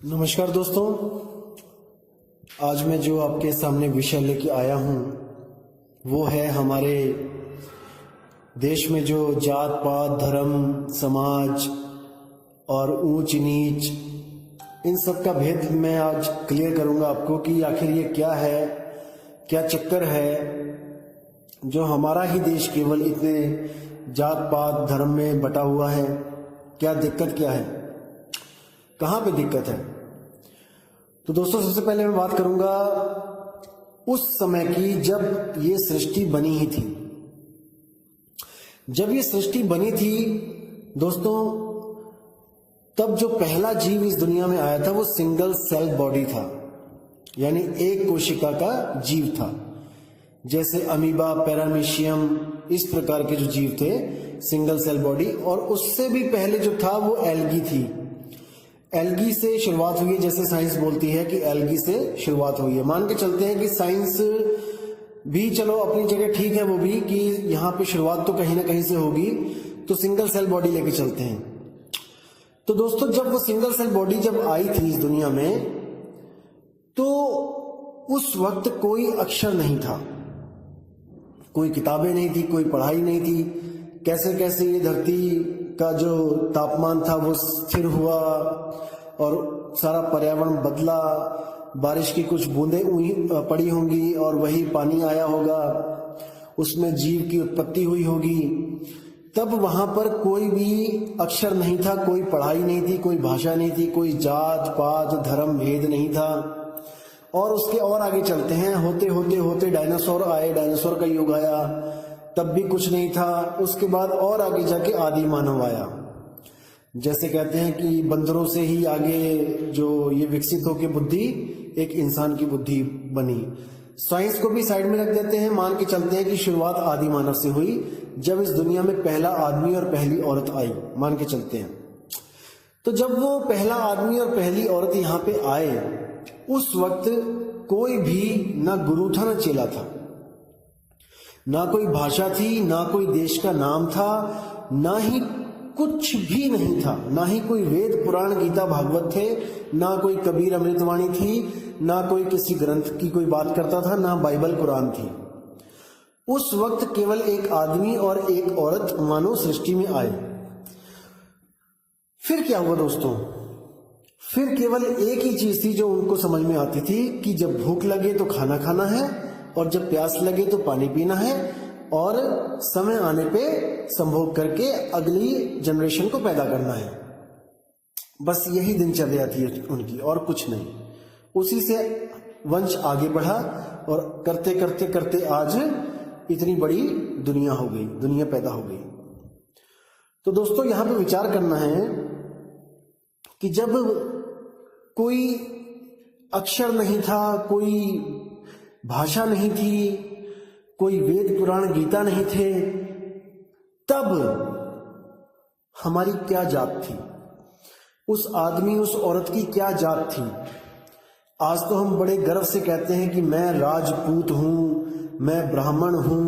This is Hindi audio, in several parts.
नमस्कार दोस्तों, आज मैं जो आपके सामने विषय लेके आया हूँ वो है हमारे देश में जो जात पात, धर्म, समाज और ऊंच नीच, इन सब का भेद मैं आज क्लियर करूँगा आपको कि आखिर ये क्या है, क्या चक्कर है जो हमारा ही देश केवल इतने जात पात धर्म में बटा हुआ है। क्या दिक्कत क्या है, कहाँ पे दिक्कत है। तो दोस्तों, सबसे पहले मैं बात करूंगा उस समय की जब ये सृष्टि बनी ही थी। जब ये सृष्टि बनी थी दोस्तों, तब जो पहला जीव इस दुनिया में आया था वो सिंगल सेल बॉडी था, यानी एक कोशिका का जीव था। जैसे अमीबा, पैरामीशियम, इस प्रकार के जो जीव थे, सिंगल सेल बॉडी। और उससे भी पहले जो था वो एल्गी थी। एल्गी से शुरुआत हुई है, जैसे साइंस बोलती है कि एल्गी से शुरुआत हुई है। मान के चलते हैं कि साइंस भी चलो अपनी जगह ठीक है, वो भी कि यहाँ पे शुरुआत तो कहीं ना कहीं से होगी, तो सिंगल सेल बॉडी लेके चलते हैं। तो दोस्तों, जब वो सिंगल सेल बॉडी जब आई थी इस दुनिया में, तो उस वक्त कोई अक्षर नहीं था, कोई किताबें नहीं थी, कोई पढ़ाई नहीं थी। कैसे कैसे ये धरती का जो तापमान था वो स्थिर हुआ और सारा पर्यावरण बदला, बारिश की कुछ बूंदें पड़ी होंगी और वही पानी आया होगा, उसमें जीव की उत्पत्ति हुई होगी। तब वहां पर कोई भी अक्षर नहीं था, कोई पढ़ाई नहीं थी, कोई भाषा नहीं थी, कोई जात पात धर्म भेद नहीं था। और उसके और आगे चलते हैं, होते होते होते डायनासोर आए, डायनासोर का युग आया, तब भी कुछ नहीं था। उसके बाद और आगे जाके आदि मानव आया। जैसे कहते हैं कि बंदरों से ही आगे जो ये विकसित होकर बुद्धि एक इंसान की बुद्धि बनी। साइंस को भी साइड में रख देते हैं, मान के चलते हैं कि शुरुआत आदि मानव से हुई, जब इस दुनिया में पहला आदमी और पहली औरत आई, मान के चलते हैं। तो जब वो पहला आदमी और पहली औरत यहाँ पे आए, उस वक्त कोई भी ना गुरु था ना चेला था, ना कोई भाषा थी, ना कोई देश का नाम था, ना ही कुछ भी नहीं था, ना ही कोई वेद पुराण गीता भागवत थे, ना कोई कबीर अमृतवाणी थी, ना कोई किसी ग्रंथ की कोई बात करता था, ना बाइबल कुरान थी। उस वक्त केवल एक आदमी और एक औरत मानव सृष्टि में आए। फिर क्या हुआ दोस्तों? फिर केवल एक ही चीज थी जो उनको समझ में आती थी कि जब भूख लगे तो खाना खाना है, और जब प्यास लगे तो पानी पीना है, और समय आने पे संभोग करके अगली जनरेशन को पैदा करना है। बस यही दिनचर्या थी उनकी, और कुछ नहीं। उसी से वंश आगे बढ़ा और करते करते करते आज इतनी बड़ी दुनिया हो गई, दुनिया पैदा हो गई। तो दोस्तों, यहां पे विचार करना है कि जब कोई अक्षर नहीं था, कोई भाषा नहीं थी, कोई वेद पुराण गीता नहीं थे, तब हमारी क्या जात थी? उस आदमी उस औरत की क्या जात थी? आज तो हम बड़े गर्व से कहते हैं कि मैं राजपूत हूं, मैं ब्राह्मण हूं,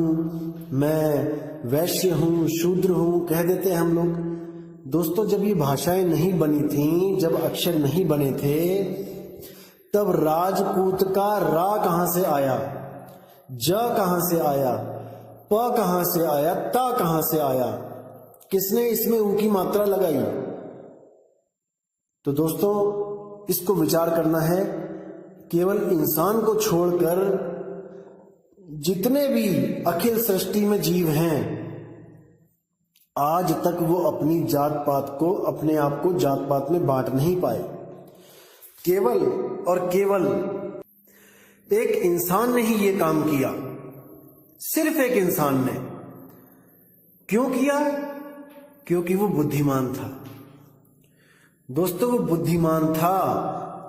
मैं वैश्य हूं, शूद्र हूं, कह देते हैं हम लोग। दोस्तों, जब ये भाषाएं नहीं बनी थीं, जब अक्षर नहीं बने थे, तब राजपूत का रा कहां से आया, ज कहां से आया, प कहां से आया, ता कहां से आया? किसने इसमें ऊ की मात्रा लगाई? तो दोस्तों, इसको विचार करना है। केवल इंसान को छोड़कर जितने भी अखिल सृष्टि में जीव हैं, आज तक वो अपनी जात पात को, अपने आप को जात पात में बांट नहीं पाए। केवल और केवल एक इंसान ने ही ये काम किया, सिर्फ एक इंसान ने। क्यों किया? क्योंकि वो बुद्धिमान था। दोस्तों, वो बुद्धिमान था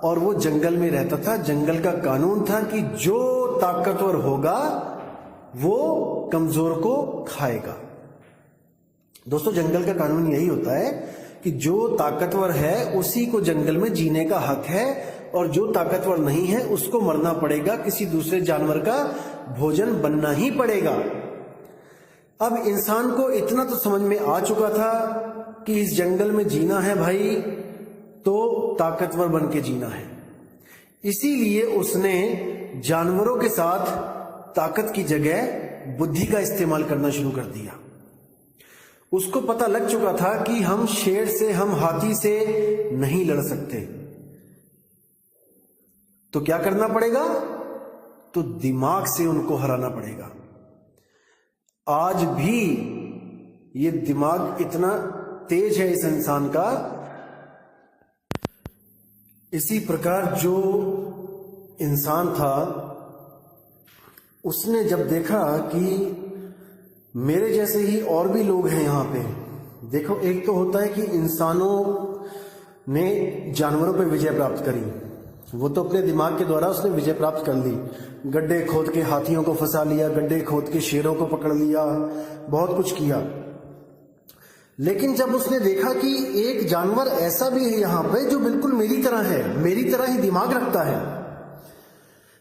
और वो जंगल में रहता था। जंगल का कानून था कि जो ताकतवर होगा वो कमजोर को खाएगा। दोस्तों, जंगल का कानून यही होता है कि जो ताकतवर है उसी को जंगल में जीने का हक है, और जो ताकतवर नहीं है उसको मरना पड़ेगा, किसी दूसरे जानवर का भोजन बनना ही पड़ेगा। अब इंसान को इतना तो समझ में आ चुका था कि इस जंगल में जीना है भाई, तो ताकतवर बन के जीना है। इसीलिए उसने जानवरों के साथ ताकत की जगह बुद्धि का इस्तेमाल करना शुरू कर दिया। उसको पता लग चुका था कि हम शेर से, हम हाथी से नहीं लड़ सकते, तो क्या करना पड़ेगा? तो दिमाग से उनको हराना पड़ेगा। आज भी ये दिमाग इतना तेज है इस इंसान का। इसी प्रकार जो इंसान था, उसने जब देखा कि मेरे जैसे ही और भी लोग हैं यहाँ पे, देखो एक तो होता है कि इंसानों ने जानवरों पे विजय प्राप्त करी, वो तो अपने दिमाग के द्वारा उसने विजय प्राप्त कर ली। गड्ढे खोद के हाथियों को फंसा लिया, गड्ढे खोद के शेरों को पकड़ लिया, बहुत कुछ किया। लेकिन जब उसने देखा कि एक जानवर ऐसा भी है यहाँ पे जो बिल्कुल मेरी तरह है, मेरी तरह ही दिमाग रखता है,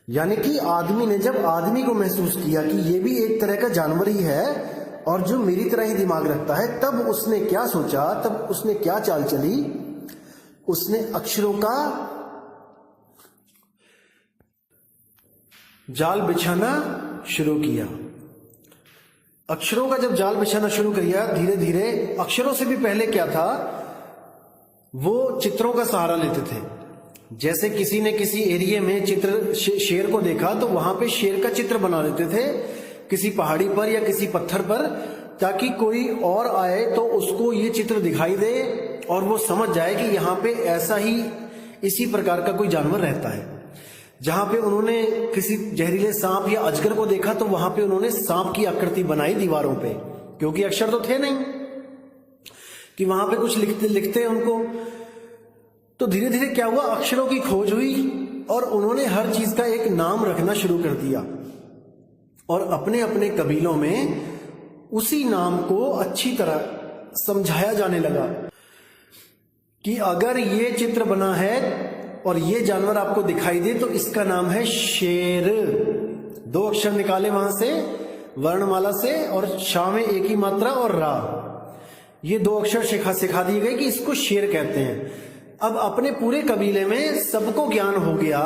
यानी कि आदमी ने जब आदमी को महसूस किया कि ये भी एक तरह का जानवर ही है और जो मेरी तरह ही दिमाग रखता है, तब उसने क्या सोचा, तब उसने क्या चाल चली? उसने अक्षरों का जाल बिछाना शुरू किया। अक्षरों का जब जाल बिछाना शुरू किया, धीरे धीरे, अक्षरों से भी पहले क्या था, वो चित्रों का सहारा लेते थे। जैसे किसी ने किसी एरिया में चित्र शेर को देखा तो वहां पे शेर का चित्र बना देते थे किसी पहाड़ी पर या किसी पत्थर पर, ताकि कोई और आए तो उसको ये चित्र दिखाई दे और वो समझ जाए कि यहाँ पे ऐसा ही, इसी प्रकार का कोई जानवर रहता है। जहां पे उन्होंने किसी जहरीले सांप या अजगर को देखा तो वहां पे उन्होंने सांप की आकृति बनाई दीवारों पे, क्योंकि अक्षर तो थे नहीं कि वहां पे कुछ लिखते उनको। तो धीरे धीरे क्या हुआ, अक्षरों की खोज हुई और उन्होंने हर चीज का एक नाम रखना शुरू कर दिया और अपने अपने कबीलों में उसी नाम को अच्छी तरह समझाया जाने लगा कि अगर ये चित्र बना है और ये जानवर आपको दिखाई दे तो इसका नाम है शेर। 2 अक्षर निकाले वहां से वर्णमाला से, और शा में एक ही मात्रा और रा, ये 2 अक्षर सिखा दिए गए कि इसको शेर कहते हैं। अब अपने पूरे कबीले में सबको ज्ञान हो गया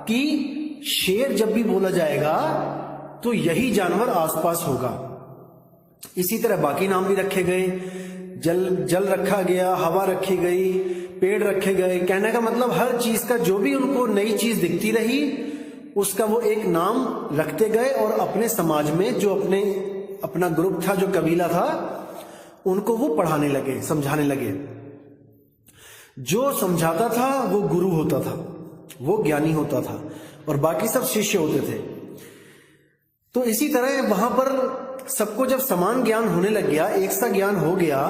कि शेर जब भी बोला जाएगा तो यही जानवर आसपास होगा। इसी तरह बाकी नाम भी रखे गए, जल रखा गया, हवा रखी गई, पेड़ रखे गए। कहने का मतलब हर चीज का जो भी उनको नई चीज दिखती रही उसका वो एक नाम रखते गए और अपने समाज में जो अपना ग्रुप था, जो कबीला था, उनको वो पढ़ाने लगे, समझाने लगे। जो समझाता था वो गुरु होता था, वो ज्ञानी होता था और बाकी सब शिष्य होते थे। तो इसी तरह वहां पर सबको जब समान ज्ञान होने लग गया, एक सा ज्ञान हो गया,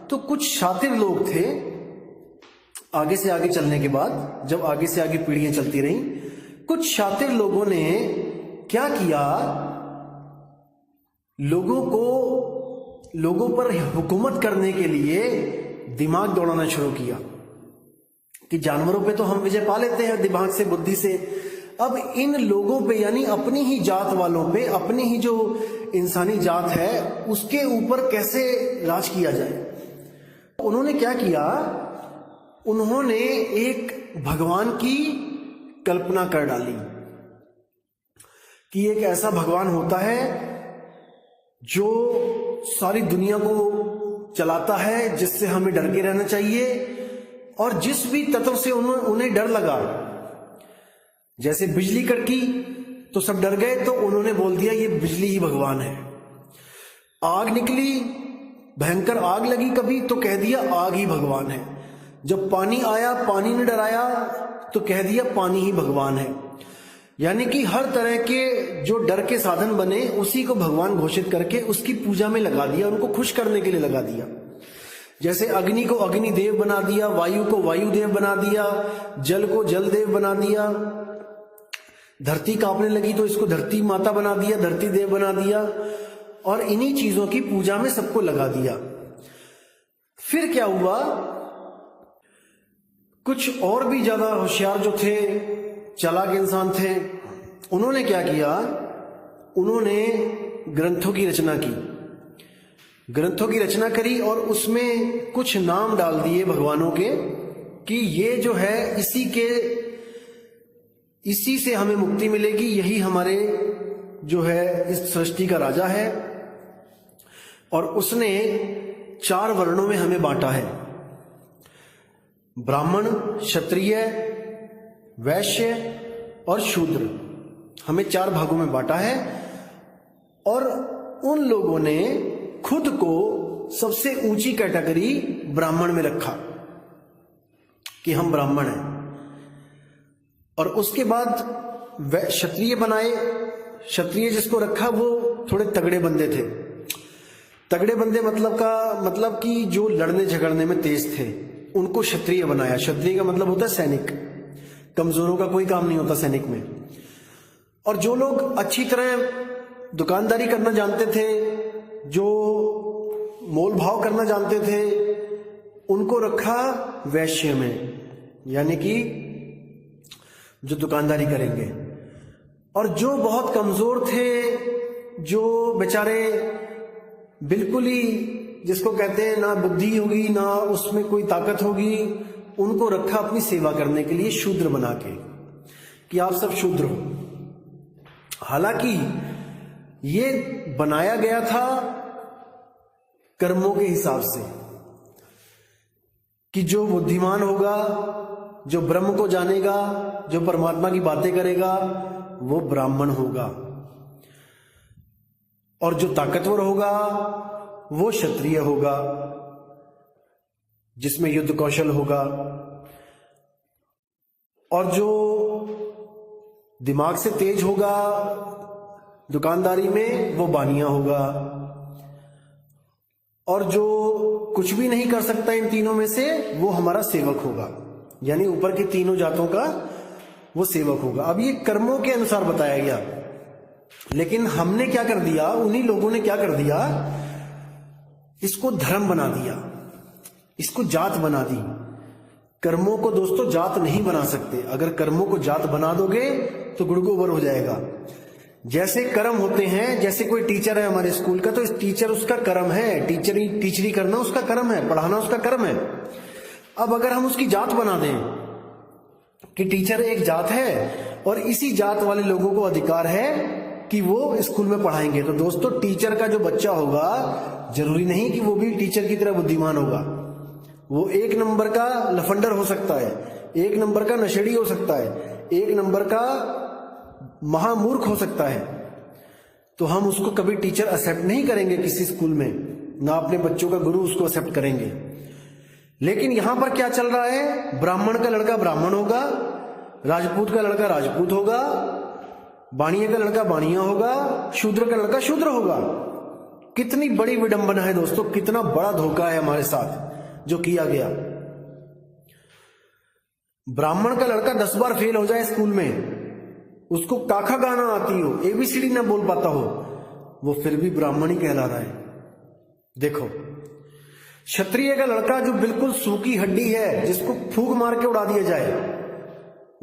तो कुछ शातिर लोग थे आगे से आगे चलने के बाद, जब आगे से आगे पीढ़ियां चलती रहीं, कुछ शातिर लोगों ने क्या किया, लोगों पर हुकूमत करने के लिए दिमाग दौड़ाना शुरू किया कि जानवरों पे तो हम विजय पा लेते हैं दिमाग से, बुद्धि से, अब इन लोगों पे, यानी अपनी ही जात वालों पे, अपनी ही जो इंसानी जात है उसके ऊपर कैसे राज किया जाए। उन्होंने क्या किया, उन्होंने एक भगवान की कल्पना कर डाली कि एक ऐसा भगवान होता है जो सारी दुनिया को चलाता है, जिससे हमें डर के रहना चाहिए, और जिस भी तत्व से उन्हें डर लगा, जैसे बिजली कड़की तो सब डर गए तो उन्होंने बोल दिया ये बिजली ही भगवान है। आग निकली, भयंकर आग लगी कभी, तो कह दिया आग ही भगवान है। जब पानी आया, पानी ने डराया तो कह दिया पानी ही भगवान है। यानी कि हर तरह के जो डर के साधन बने उसी को भगवान घोषित करके उसकी पूजा में लगा दिया, उनको खुश करने के लिए लगा दिया। जैसे अग्नि को अग्निदेव बना दिया, वायु को वायुदेव बना दिया, जल को जलदेव बना दिया, धरती कांपने लगी तो इसको धरती माता बना दिया, धरती देव बना दिया, और इन्हीं चीजों की पूजा में सबको लगा दिया। फिर क्या हुआ, कुछ और भी ज्यादा होशियार जो थे, चालाक इंसान थे, उन्होंने क्या किया, उन्होंने ग्रंथों की रचना की, ग्रंथों की रचना करी और उसमें कुछ नाम डाल दिए भगवानों के, कि ये जो है इसी से हमें मुक्ति मिलेगी, यही हमारे जो है इस सृष्टि का राजा है। और उसने 4 वर्णों में हमें बांटा है, ब्राह्मण, क्षत्रिय, वैश्य और शूद्र। हमें 4 भागों में बांटा है और उन लोगों ने खुद को सबसे ऊंची कैटेगरी ब्राह्मण में रखा कि हम ब्राह्मण हैं। और उसके बाद क्षत्रिय बनाए। क्षत्रिय जिसको रखा वो थोड़े तगड़े बंदे थे। तगड़े बंदे मतलब कि जो लड़ने झगड़ने में तेज थे, उनको क्षत्रिय बनाया। क्षत्रिय का मतलब होता है सैनिक। कमजोरों का कोई काम नहीं होता सैनिक में। और जो लोग अच्छी तरह दुकानदारी करना जानते थे, जो मोल भाव करना जानते थे, उनको रखा वैश्य में, यानी कि जो दुकानदारी करेंगे। और जो बहुत कमजोर थे, जो बेचारे बिल्कुल ही जिसको कहते हैं ना बुद्धि होगी ना उसमें कोई ताकत होगी, उनको रखा अपनी सेवा करने के लिए शूद्र बना के कि आप सब शूद्र हो। हालांकि ये बनाया गया था कर्मों के हिसाब से कि जो बुद्धिमान होगा, जो ब्रह्म को जानेगा, जो परमात्मा की बातें करेगा, वो ब्राह्मण होगा। और जो ताकतवर होगा वो क्षत्रिय होगा, जिसमें युद्ध कौशल होगा। और जो दिमाग से तेज होगा दुकानदारी में, वो बानिया होगा। और जो कुछ भी नहीं कर सकता इन तीनों में से, वो हमारा सेवक होगा, यानी ऊपर की तीनों जातों का वो सेवक होगा। अब ये कर्मों के अनुसार बताया गया, लेकिन हमने क्या कर दिया, उन्हीं लोगों ने क्या कर दिया, इसको धर्म बना दिया, इसको जात बना दी। कर्मों को दोस्तों जात नहीं बना सकते। अगर कर्मों को जात बना दोगे तो गुड़गोबर हो जाएगा। जैसे कर्म होते हैं, जैसे कोई टीचर है हमारे स्कूल का, तो इस टीचर उसका कर्म है, टीचरी करना उसका कर्म है, पढ़ाना उसका कर्म है। अब अगर हम उसकी जात बना दें कि टीचर एक जात है और इसी जात वाले लोगों को अधिकार है कि वो स्कूल में पढ़ाएंगे, तो दोस्तों टीचर का जो बच्चा होगा जरूरी नहीं कि वो भी टीचर की तरह बुद्धिमान होगा। वो 1 नंबर का लफंडर हो सकता है, 1 नंबर का नशेड़ी हो सकता है, 1 नंबर का महामूर्ख हो सकता है। तो हम उसको कभी टीचर एक्सेप्ट नहीं करेंगे किसी स्कूल में, ना अपने बच्चों का गुरु उसको एक्सेप्ट करेंगे। लेकिन यहां पर क्या चल रहा है, ब्राह्मण का लड़का ब्राह्मण होगा, राजपूत का लड़का राजपूत होगा, बाणिया का लड़का बाणिया होगा, शूद्र का लड़का शूद्र होगा। कितनी बड़ी विडंबना है दोस्तों, कितना बड़ा धोखा है हमारे साथ जो किया गया। ब्राह्मण का लड़का 10 बार फेल हो जाए स्कूल में, उसको काखा गाना आती हो, एबीसीडी ना बोल पाता हो, वो फिर भी ब्राह्मण ही कहला रहा है। देखो, क्षत्रिय का लड़का जो बिल्कुल सूखी हड्डी है, जिसको फूंक मार के उड़ा दिया जाए,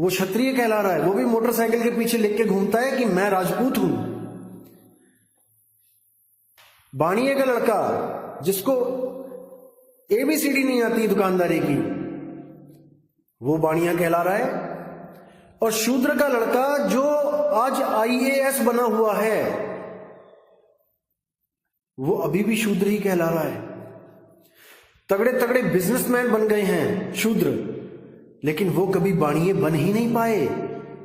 वो क्षत्रिय कहला रहा है। वो भी मोटरसाइकिल के पीछे लेके घूमता है कि मैं राजपूत हूं। बाणिये का लड़का जिसको एबीसीडी नहीं आती दुकानदारी की, वो बाणिया कहला रहा है। और शूद्र का लड़का जो आज आईएएस बना हुआ है, वो अभी भी शूद्र ही कहला रहा है। तगड़े तगड़े बिजनेसमैन बन गए हैं शूद्र, लेकिन वो कभी बाणिये बन ही नहीं पाए।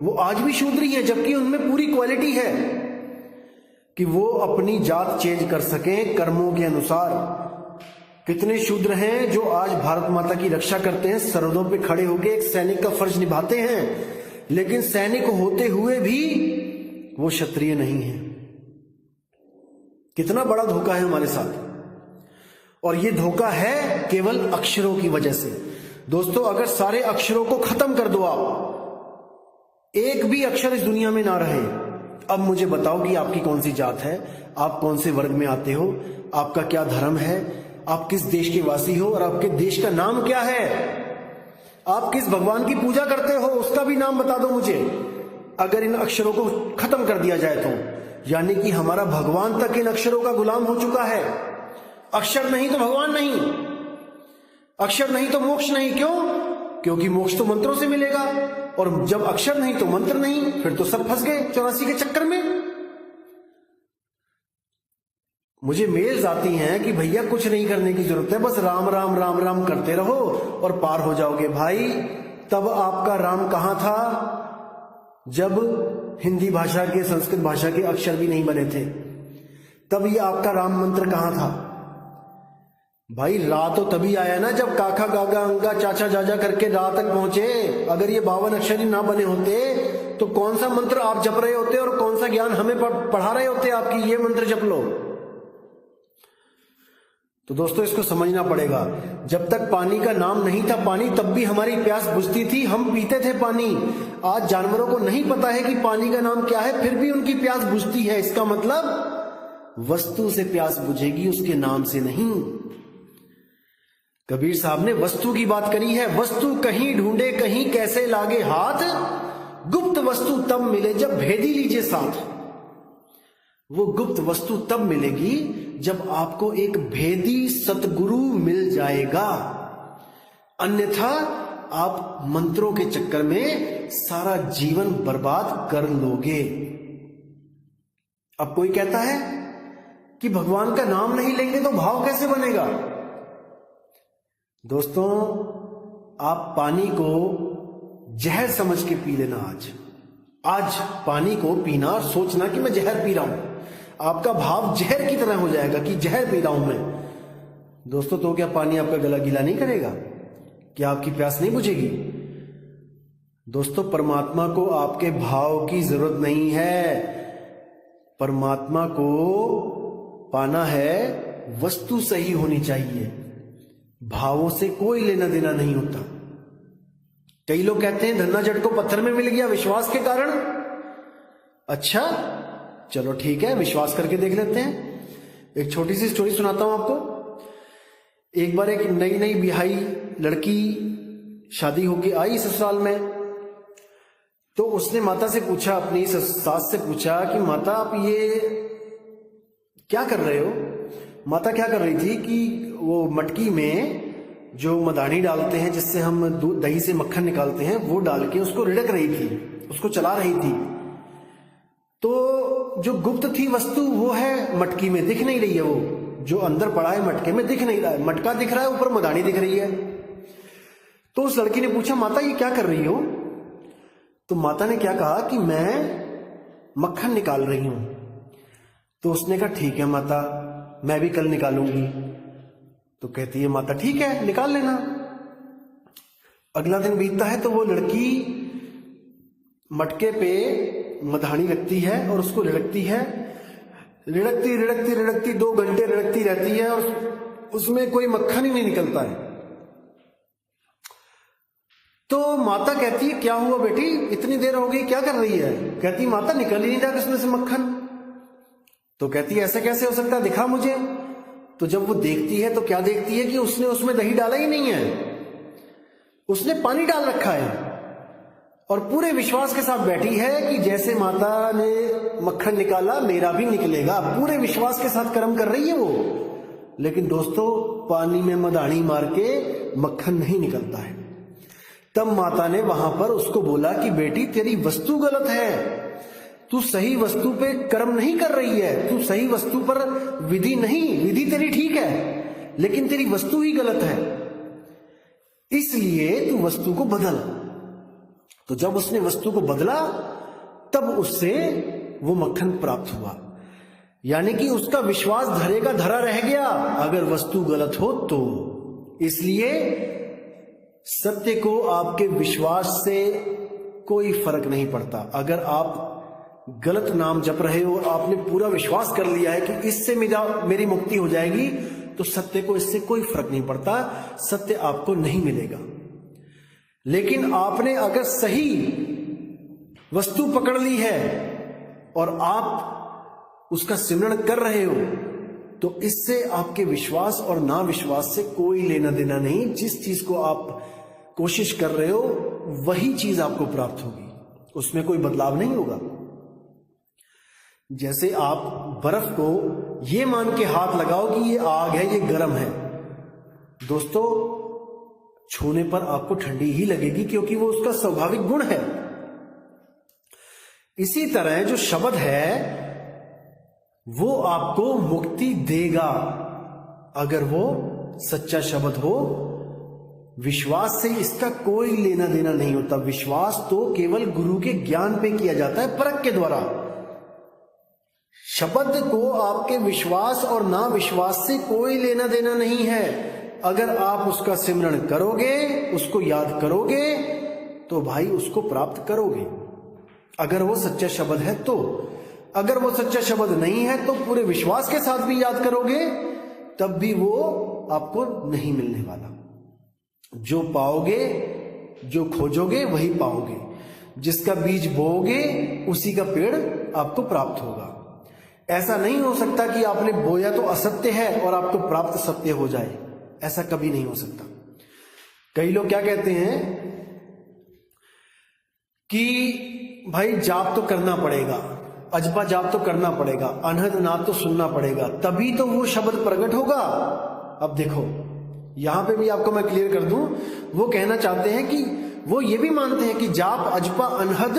वो आज भी शूद्र ही है, जबकि उनमें पूरी क्वालिटी है कि वो अपनी जात चेंज कर सकें कर्मों के अनुसार। कितने शूद्र हैं जो आज भारत माता की रक्षा करते हैं, सरहदों पे खड़े होकर एक सैनिक का फर्ज निभाते हैं, लेकिन सैनिक होते हुए भी वो क्षत्रिय नहीं है। कितना बड़ा धोखा है हमारे साथ। और ये धोखा है केवल अक्षरों की वजह से। दोस्तों, अगर सारे अक्षरों को खत्म कर दो आप, एक भी अक्षर इस दुनिया में ना रहे, अब मुझे बताओ कि आपकी कौन सी जात है, आप कौन से वर्ग में आते हो, आपका क्या धर्म है, आप किस देश के वासी हो और आपके देश का नाम क्या है, आप किस भगवान की पूजा करते हो, उसका भी नाम बता दो मुझे। अगर इन अक्षरों को खत्म कर दिया जाए तो यानी कि हमारा भगवान तक इन अक्षरों का गुलाम हो चुका है। अक्षर नहीं तो भगवान नहीं, अक्षर नहीं तो मोक्ष नहीं। क्यों? क्योंकि मोक्ष तो मंत्रों से मिलेगा, और जब अक्षर नहीं तो मंत्र नहीं, फिर तो सब फंस गए 84 के चक्कर में। मुझे मेल्स आती हैं कि भैया कुछ नहीं करने की जरूरत है, बस राम राम राम राम करते रहो और पार हो जाओगे। भाई तब आपका राम कहां था जब हिंदी भाषा के, संस्कृत भाषा के अक्षर भी नहीं बने थे? तब ये आपका राम मंत्र कहां था? भाई रा तो तभी आया ना जब काका गागा अंगा चाचा जाजा करके रा तक पहुंचे। अगर ये 52 अक्षर ही ना बने होते तो कौन सा मंत्र आप जप रहे होते और कौन सा ज्ञान हमें पढ़ा रहे होते आपकी ये मंत्र जप लो। तो दोस्तों इसको समझना पड़ेगा। जब तक पानी का नाम नहीं था पानी, तब भी हमारी प्यास बुझती थी, हम पीते थे पानी। आज जानवरों को नहीं पता है कि पानी का नाम क्या है, फिर भी उनकी प्यास बुझती है। इसका मतलब वस्तु से प्यास बुझेगी, उसके नाम से नहीं। कबीर साहब ने वस्तु की बात करी है। वस्तु कहीं ढूंढे कहीं कैसे लागे हाथ, गुप्त वस्तु तब मिले जब भेदी लीजिए साथ। वो गुप्त वस्तु तब मिलेगी जब आपको एक भेदी सतगुरु मिल जाएगा, अन्यथा आप मंत्रों के चक्कर में सारा जीवन बर्बाद कर लोगे। अब कोई कहता है कि भगवान का नाम नहीं लेंगे तो भाव कैसे बनेगा? दोस्तों आप पानी को जहर समझ के पी लेना। आज पानी को पीना और सोचना कि मैं जहर पी रहा हूं, आपका भाव जहर की तरह हो जाएगा कि जहर पी रहा हूं मैं। दोस्तों तो क्या पानी आपका गला गीला नहीं करेगा? क्या आपकी प्यास नहीं बुझेगी? दोस्तों परमात्मा को आपके भाव की जरूरत नहीं है। परमात्मा को पाना है, वस्तु सही होनी चाहिए, भावों से कोई लेना देना नहीं होता। कई लोग कहते हैं धन्ना जट को पत्थर में मिल गया विश्वास के कारण। अच्छा चलो ठीक है, विश्वास करके देख लेते हैं। एक छोटी सी स्टोरी सुनाता हूं आपको। एक बार एक नई नई ब्याही लड़की शादी होके आई ससुराल में, तो उसने माता से पूछा, अपनी सास से पूछा कि माता आप ये क्या कर रहे हो? माता क्या कर रही थी कि वो मटकी में जो मदानी डालते हैं जिससे हम दूध दही से मक्खन निकालते हैं, वो डाल के उसको रिड़क रही थी, उसको चला रही थी। तो जो गुप्त थी वस्तु वो है मटकी में, दिख नहीं रही है। वो जो अंदर पड़ा है मटके में दिख नहीं रहा है, मटका दिख रहा है, ऊपर मदानी दिख रही है। तो उस लड़की ने पूछा माता ये क्या कर रही हो? तो माता ने क्या कहा कि मैं मक्खन निकाल रही हूं। तो उसने कहा ठीक है माता, मैं भी कल निकालूंगी। तो कहती है माता ठीक है निकाल लेना। अगला दिन बीतता है तो वो लड़की मटके पे मधानी रखती है और उसको रिड़कती है, रिड़कती रिड़कती रिड़कती 2 घंटे रिड़कती रहती है और उसमें कोई मक्खन ही नहीं निकलता है। तो माता कहती है क्या हुआ बेटी, इतनी देर हो गई, क्या कर रही है? कहती माता निकल ही नहीं रहा उसमें से मक्खन। तो कहती है ऐसा कैसे हो सकता, दिखा मुझे। तो जब वो देखती है तो क्या देखती है कि उसने उसमें दही डाला ही नहीं है, उसने पानी डाल रखा है। और पूरे विश्वास के साथ बैठी है कि जैसे माता ने मक्खन निकाला मेरा भी निकलेगा, पूरे विश्वास के साथ कर्म कर रही है वो। लेकिन दोस्तों पानी में मदानी मार के मक्खन नहीं निकलता है। तब माता ने वहां पर उसको बोला कि बेटी तेरी वस्तु गलत है, तू सही वस्तु पे कर्म नहीं कर रही है, तू सही वस्तु पर विधि नहीं, विधि तेरी ठीक है लेकिन तेरी वस्तु ही गलत है, इसलिए तू वस्तु को बदल। तो जब उसने वस्तु को बदला तब उससे वो मक्खन प्राप्त हुआ। यानी कि उसका विश्वास धरे का धरा रह गया अगर वस्तु गलत हो तो। इसलिए सत्य को आपके विश्वास से कोई फर्क नहीं पड़ता। अगर आप गलत नाम जप रहे हो और आपने पूरा विश्वास कर लिया है कि इससे मेरी मुक्ति हो जाएगी, तो सत्य को इससे कोई फर्क नहीं पड़ता, सत्य आपको नहीं मिलेगा। लेकिन आपने अगर सही वस्तु पकड़ ली है और आप उसका सिमरण कर रहे हो, तो इससे आपके विश्वास और ना विश्वास से कोई लेना देना नहीं। जिस चीज को आप कोशिश कर रहे हो वही चीज आपको प्राप्त होगी, उसमें कोई बदलाव नहीं होगा। जैसे आप बर्फ को ये मान के हाथ लगाओ कि ये आग है, ये गर्म है। दोस्तों छूने पर आपको ठंडी ही लगेगी, क्योंकि वो उसका स्वाभाविक गुण है। इसी तरह जो शब्द है वो आपको मुक्ति देगा अगर वो सच्चा शब्द हो। विश्वास से इसका कोई लेना देना नहीं होता। विश्वास तो केवल गुरु के ज्ञान पे किया जाता है, परख के द्वारा। शब्द को आपके विश्वास और ना विश्वास से कोई लेना देना नहीं है। अगर आप उसका सिमरण करोगे, उसको याद करोगे, तो भाई उसको प्राप्त करोगे, अगर वो सच्चा शब्द है तो। अगर वो सच्चा शब्द नहीं है तो पूरे विश्वास के साथ भी याद करोगे, तब भी वो आपको नहीं मिलने वाला। जो पाओगे, जो खोजोगे वही पाओगे। जिसका बीज बोओगे उसी का पेड़ आपको प्राप्त होगा। ऐसा नहीं हो सकता कि आपने बोया तो असत्य है और आपको प्राप्त सत्य हो जाए, ऐसा कभी नहीं हो सकता। कई लोग क्या कहते हैं कि भाई जाप तो करना पड़ेगा, अजपा जाप तो करना पड़ेगा, अनहद नाद तो सुनना पड़ेगा, तभी तो वो शब्द प्रकट होगा। अब देखो यहां पे भी आपको मैं क्लियर कर दूं, वो कहना चाहते हैं कि वो ये भी मानते हैं कि जाप, अजपा, अनहद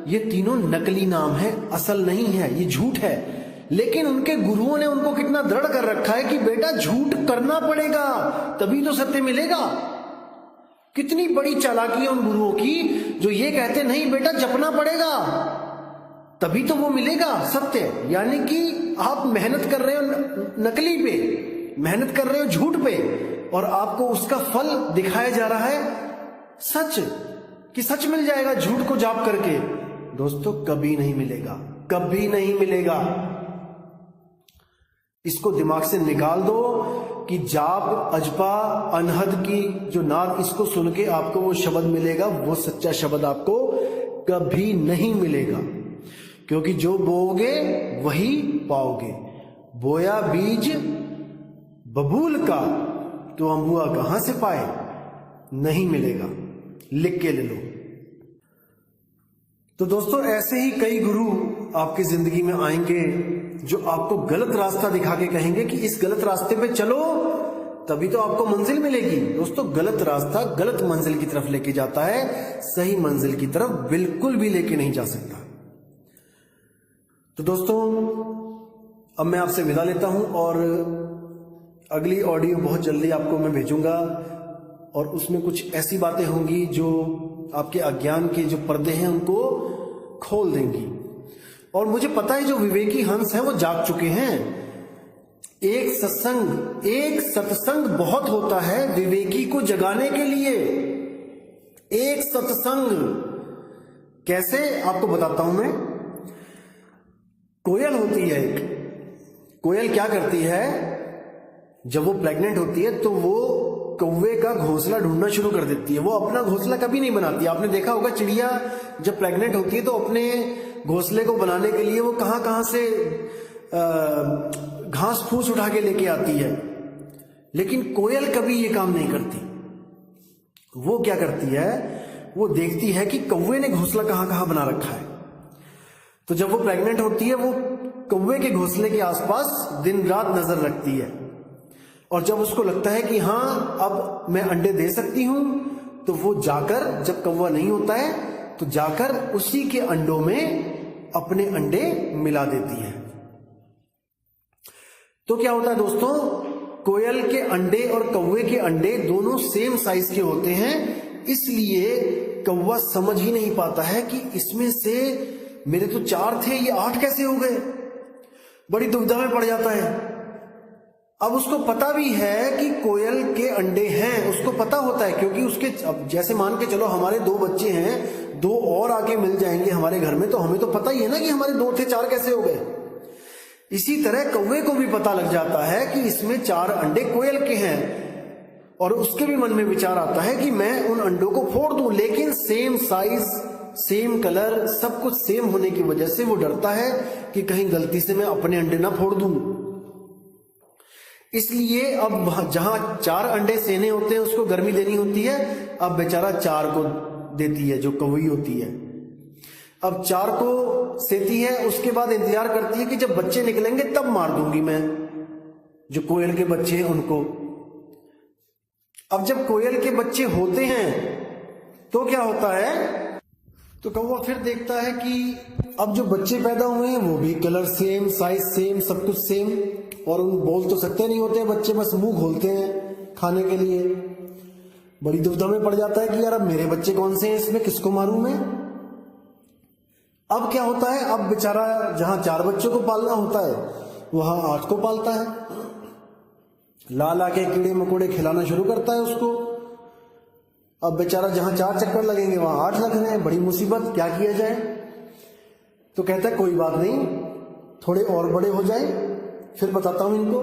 ये तीनों नकली नाम है, असल नहीं है, ये झूठ है। लेकिन उनके गुरुओं ने उनको कितना दृढ़ कर रखा है कि बेटा झूठ करना पड़ेगा तभी तो सत्य मिलेगा। कितनी बड़ी चालाकी है उन गुरुओं की, जो ये कहते नहीं बेटा जपना पड़ेगा तभी तो वो मिलेगा सत्य। यानी कि आप मेहनत कर रहे हो नकली पे, मेहनत कर रहे हो झूठ पे, और आपको उसका फल दिखाया जा रहा है सच, कि सच मिल जाएगा झूठ को जाप करके। दोस्तों कभी नहीं मिलेगा, कभी नहीं मिलेगा। इसको दिमाग से निकाल दो कि जाप, अजपा, अनहद की जो नाद, इसको सुन के आपको वो शब्द मिलेगा, वो सच्चा शब्द आपको कभी नहीं मिलेगा। क्योंकि जो बोओगे वही पाओगे। बोया बीज बबूल का तो अम्बुआ कहां से पाए, नहीं मिलेगा, लिख के ले लो। तो दोस्तों ऐसे ही कई गुरु आपकी जिंदगी में आएंगे जो आपको गलत रास्ता दिखा के कहेंगे कि इस गलत रास्ते पे चलो तभी तो आपको मंजिल मिलेगी। दोस्तों गलत रास्ता गलत मंजिल की तरफ लेके जाता है, सही मंजिल की तरफ बिल्कुल भी लेके नहीं जा सकता। तो दोस्तों अब मैं आपसे विदा लेता हूं और अगली ऑडियो बहुत जल्दी आपको मैं भेजूंगा, और उसमें कुछ ऐसी बातें होंगी जो आपके अज्ञान के जो पर्दे हैं उनको खोल देंगी। और मुझे पता है जो विवेकी हंस हैं वो जाग चुके हैं। एक सत्संग बहुत होता है विवेकी को जगाने के लिए। एक सत्संग कैसे आपको बताता हूं मैं। कोयल होती है एक, कोयल क्या करती है, जब वो प्रेग्नेंट होती है तो वो कौवे का घोंसला ढूंढना शुरू कर देती है। वो अपना घोंसला कभी नहीं बनाती। आपने देखा होगा चिड़िया जब प्रेग्नेंट होती है तो अपने घोंसले को बनाने के लिए वो कहां कहां से घास फूस उठा के लेके आती है। लेकिन कोयल कभी ये काम नहीं करती। वो क्या करती है, वो देखती है कि कौवे ने घोंसला कहां कहां बना रखा है। तो जब वो प्रेग्नेंट होती है वो कौवे के घोंसले के आसपास दिन रात नजर रखती है, और जब उसको लगता है कि हाँ अब मैं अंडे दे सकती हूं, तो वो जाकर, जब कौवा नहीं होता है तो जाकर उसी के अंडों में अपने अंडे मिला देती है। तो क्या होता है दोस्तों, कोयल के अंडे और कौवे के अंडे दोनों सेम साइज के होते हैं, इसलिए कौवा समझ ही नहीं पाता है कि इसमें से मेरे तो 4 थे, ये 8 कैसे हो गए। बड़ी दुविधा में पड़ जाता है। अब उसको पता भी है कि कोयल के अंडे हैं, उसको पता होता है, क्योंकि उसके, अब जैसे मान के चलो हमारे 2 बच्चे हैं, 2 और आके मिल जाएंगे हमारे घर में, तो हमें तो पता ही है ना कि हमारे 2 थे 4 कैसे हो गए। इसी तरह कौवे को भी पता लग जाता है कि इसमें 4 अंडे कोयल के हैं, और उसके भी मन में विचार आता है कि मैं उन अंडों को फोड़ दूं, लेकिन सेम साइज, सेम कलर, सब कुछ सेम होने की वजह से वो डरता है कि कहीं गलती से मैं अपने अंडे ना फोड़ दूं। इसलिए अब जहां 4 अंडे सेने होते हैं उसको गर्मी देनी होती है, अब बेचारा 4 को देती है जो कौवी होती है। अब 4 को सेती है, उसके बाद इंतजार करती है कि जब बच्चे निकलेंगे तब मार दूंगी मैं, जो कोयल के बच्चे हैं उनको। अब जब कोयल के बच्चे होते हैं तो क्या होता है, तो कौवा फिर देखता है कि अब जो बच्चे पैदा हुए हैं वो भी कलर सेम, साइज सेम, सब कुछ सेम, और उन बोल तो सकते नहीं होते बच्चे, बस मुंह खोलते हैं खाने के लिए। बड़ी दुविधा में पड़ जाता है कि यार अब मेरे बच्चे कौन से हैं, इसमें किसको मारूं मैं। अब क्या होता है, अब बेचारा जहां 4 बच्चों को पालना होता है वहां 8 को पालता है, ला के कीड़े मकोड़े खिलाना शुरू करता है उसको। अब बेचारा जहां 4 चक्कर लगेंगे वहां 8 लग रहे हैं, बड़ी मुसीबत, क्या किया जाए। तो कहता है कोई बात नहीं, थोड़े और बड़े हो जाए फिर बताता हूं इनको।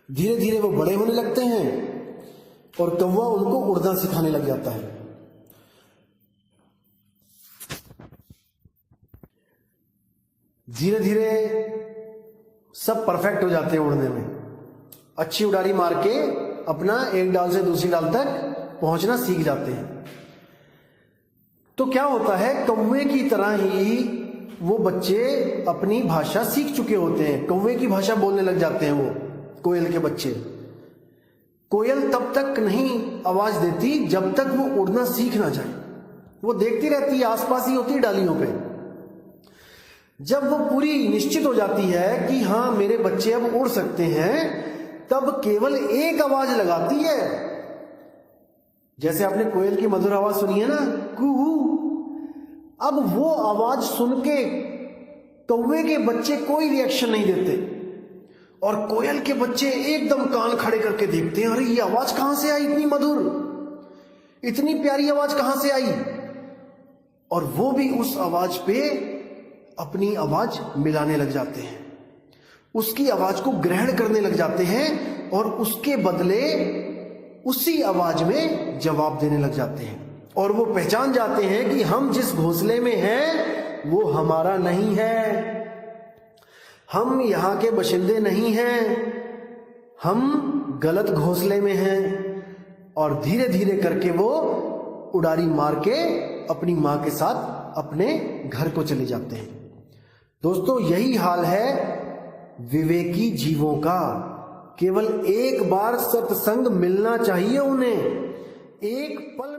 धीरे धीरे वो बड़े होने लगते हैं और कौवा उनको उड़ना सिखाने लग जाता है। धीरे धीरे सब परफेक्ट हो जाते हैं उड़ने में, अच्छी उड़ारी मार के अपना एक डाल से दूसरी डाल तक पहुंचना सीख जाते हैं। तो क्या होता है, कौवे की तरह ही वो बच्चे अपनी भाषा सीख चुके होते हैं, कौवे की भाषा बोलने लग जाते हैं वो कोयल के बच्चे। कोयल तब तक नहीं आवाज देती जब तक वो उड़ना सीख ना जाए, वो देखती रहती है, आसपास ही होती है डालियों पे। जब वो पूरी निश्चित हो जाती है कि हाँ मेरे बच्चे अब उड़ सकते हैं, तब केवल एक आवाज लगाती है। जैसे आपने कोयल की मधुर आवाज सुनी है ना, कुहू। अब वो आवाज सुन के कौवे के बच्चे कोई रिएक्शन नहीं देते और कोयल के बच्चे एकदम कान खड़े करके देखते हैं, अरे ये आवाज कहां से आई, इतनी मधुर, इतनी प्यारी आवाज कहां से आई। और वो भी उस आवाज पे अपनी आवाज मिलाने लग जाते हैं, उसकी आवाज को ग्रहण करने लग जाते हैं और उसके बदले उसी आवाज में जवाब देने लग जाते हैं। और वो पहचान जाते हैं कि हम जिस घोंसले में हैं वो हमारा नहीं है, हम यहां के बाशिंदे नहीं हैं, हम गलत घोंसले में हैं। और धीरे धीरे करके वो उड़ारी मार के अपनी मां के साथ अपने घर को चले जाते हैं। दोस्तों यही हाल है विवेकी जीवों का। केवल एक बार सत्संग मिलना चाहिए उन्हें, एक पल